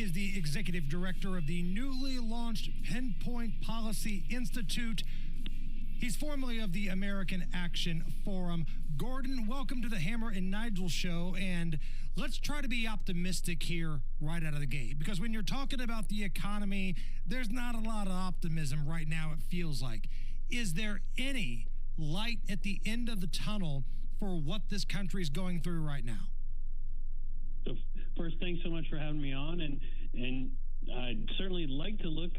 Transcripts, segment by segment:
is the executive director of the newly launched Pinpoint Policy Institute. He's formerly of the American Action Forum. Gordon, welcome to the Hammer and Nigel show, and let's try to be optimistic here right out of the gate, because when you're talking about the economy, there's not a lot of optimism right now, it feels like. Is there any light at the end of the tunnel for what this country is going through right now? So first, thanks so much for having me on, and I'd certainly like to look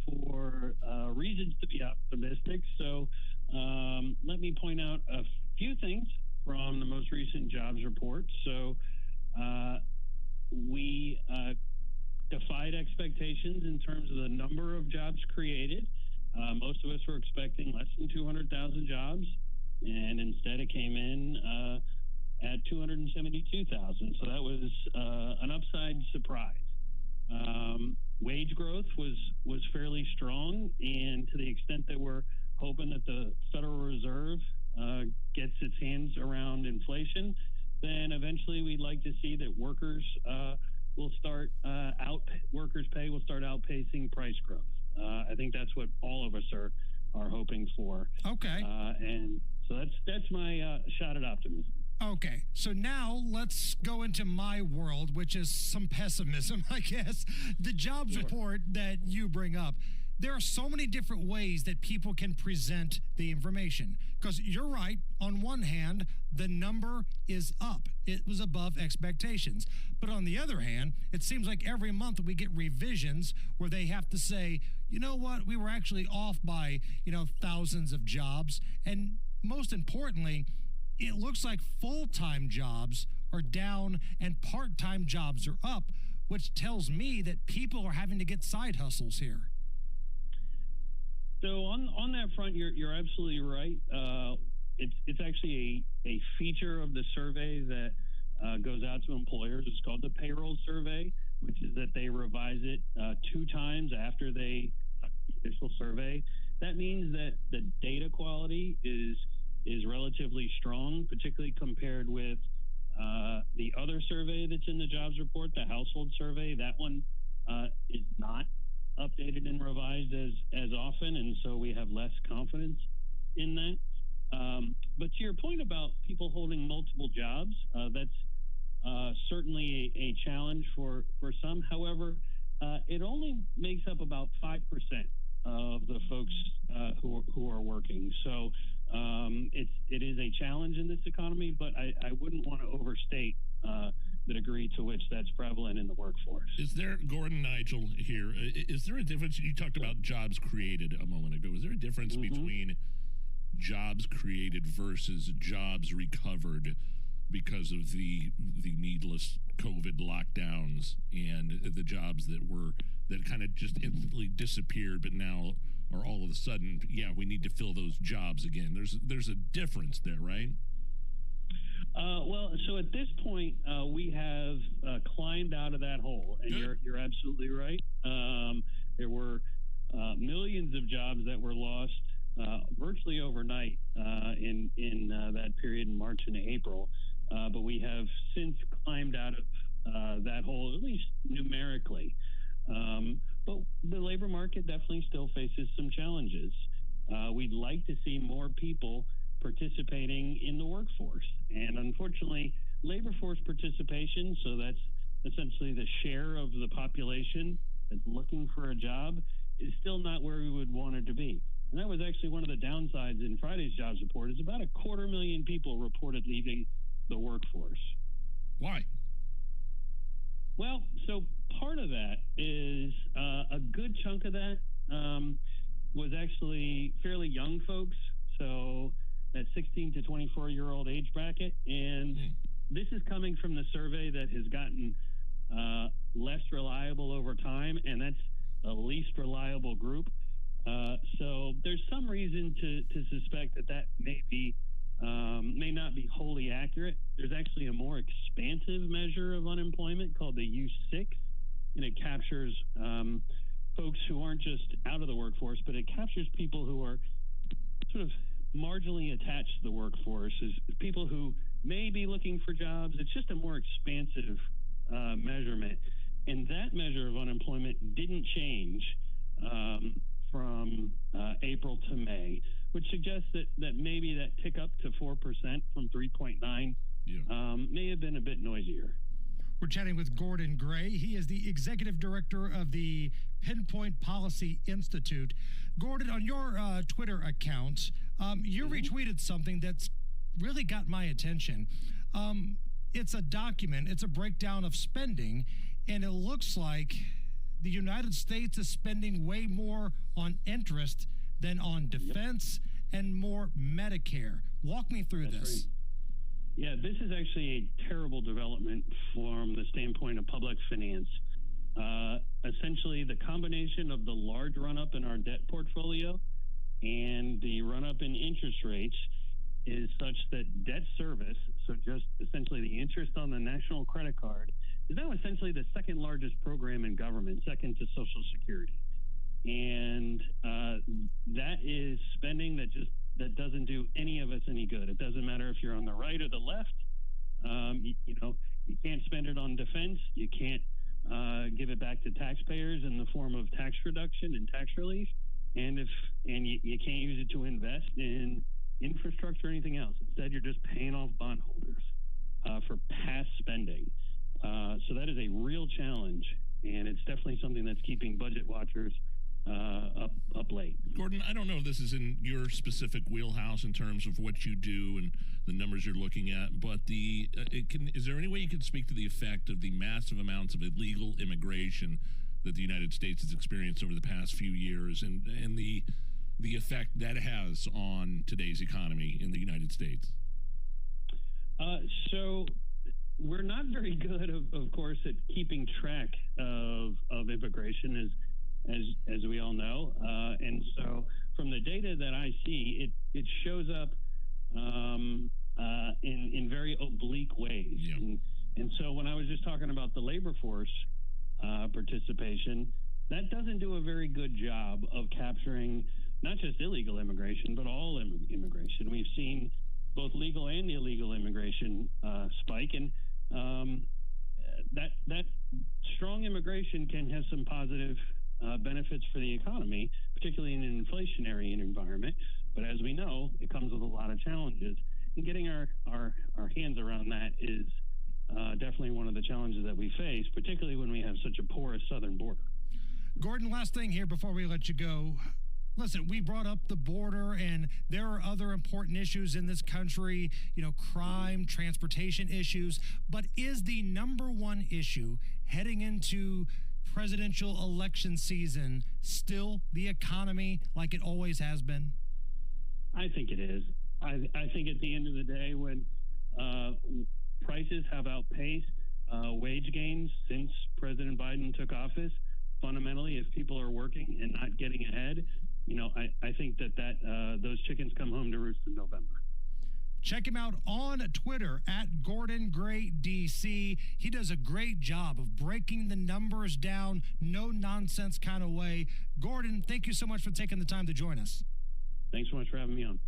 for reasons to be optimistic. So let me point out a few things from the most recent jobs report. So we defied expectations in terms of the number of jobs created. Most of us were expecting less than 200,000 jobs, and instead it came in at 272,000. So that was an upside surprise. Wage growth was fairly strong, and to the extent that we're hoping that the Federal Reserve gets its hands around inflation, then eventually we'd like to see that workers will start workers' pay will start outpacing price growth. I think that's what all of us are hoping for. Okay. And so that's my shot at optimism. Okay, so now let's go into my world, which is some pessimism, I guess. The jobs report that you bring up, there are so many different ways that people can present the information. Because you're right, on one hand, the number is up. It was above expectations. But on the other hand, it seems like every month we get revisions where they have to say, you know what, we were actually off by, thousands of jobs. And most importantly, it looks like full-time jobs are down and part-time jobs are up, which tells me that people are having to get side hustles here. So on that front, you're absolutely right. It's actually a feature of the survey that goes out to employers. It's called the payroll survey, which is that they revise it 2 times after they the initial survey. That means that the data quality is relatively strong, particularly compared with the other survey that's in the jobs report, the household survey. That one is not updated and revised as often, and so we have less confidence in that. But to your point about people holding multiple jobs, that's certainly a challenge for some. However, it only makes up about 5% of the folks who are working. So it is a challenge in this economy, but I wouldn't want to overstate the degree to which that's prevalent in the workforce. Is there, Gordon, Nigel here, is there a difference? You talked about jobs created a moment ago. Is there a difference between jobs created versus jobs recovered because of the needless COVID lockdowns and the jobs that kind of just instantly disappeared, but now are all of a sudden, we need to fill those jobs again? There's a difference there, right? Well, so at this point, we have climbed out of that hole, and you're absolutely right. There were millions of jobs that were lost virtually overnight in that period in March and April. But we have since climbed out of that hole, at least numerically. But the labor market definitely still faces some challenges. We'd like to see more people participating in the workforce. And unfortunately, labor force participation, so that's essentially the share of the population that's looking for a job, is still not where we would want it to be. And that was actually one of the downsides in Friday's jobs report, is about 250,000 people reported leaving the workforce. Why? Well, so part of that is a good chunk of that was actually fairly young folks. So that 16 to 24-year-old age bracket. And this is coming from the survey that has gotten less reliable over time, and that's the least reliable group. So there's some reason to suspect that may not be wholly accurate. There's actually a more expansive measure of unemployment called the U6, and it captures folks who aren't just out of the workforce, but it captures people who are sort of marginally attached to the workforce, as people who may be looking for jobs. It's just a more expansive measurement. And that measure of unemployment didn't change from April to May, which suggests that maybe that tick up to 4% from 3.9 may have been a bit noisier. We're chatting with Gordon Gray. He is the executive director of the Pinpoint Policy Institute. Gordon, on your Twitter account, you retweeted something that's really got my attention. It's a document, it's a breakdown of spending, and it looks like the United States is spending way more on interest than on defense and more Medicare. Walk me through this. Right. Yeah, this is actually a terrible development from the standpoint of public finance. Essentially, the combination of the large run-up in our debt portfolio and the run-up in interest rates is such that debt service, so just essentially the interest on the national credit card, is now essentially the second largest program in government, second to Social Security. And that is spending that doesn't do any of us any good. It doesn't matter if you're on the right or the left. You can't spend it on defense. You can't give it back to taxpayers in the form of tax reduction and tax relief. And you can't use it to invest in infrastructure or anything else. Instead, you're just paying off bondholders for past spending. So that is a real challenge, and it's definitely something that's keeping budget watchers up late. Gordon, I don't know if this is in your specific wheelhouse in terms of what you do and the numbers you're looking at, but is there any way you could speak to the effect of the massive amounts of illegal immigration that the United States has experienced over the past few years and the effect that has on today's economy in the United States? So we're not very good, of course, at keeping track of immigration, as we all know. And so from the data that I see, it shows up in very oblique ways. Yeah. And so when I was just talking about the labor force participation, that doesn't do a very good job of capturing not just illegal immigration, but all immigration. We've seen both legal and illegal immigration spike, and that strong immigration can have some positive benefits for the economy, particularly in an inflationary environment. But as we know, it comes with a lot of challenges. And getting our hands around that is definitely one of the challenges that we face, particularly when we have such a porous southern border. Gordon, last thing here before we let you go. Listen, we brought up the border, and there are other important issues in this country, crime, transportation issues. But is the number one issue heading into presidential election season still the economy like it always has been? I think it is. I think at the end of the day, when prices have outpaced wage gains since President Biden took office, fundamentally, if people are working and not getting ahead, I think that those chickens come home to roost in November. Check him out on Twitter at Gordon Gray DC. He does a great job of breaking the numbers down, no nonsense kind of way. Gordon, thank you so much for taking the time to join us. Thanks so much for having me on.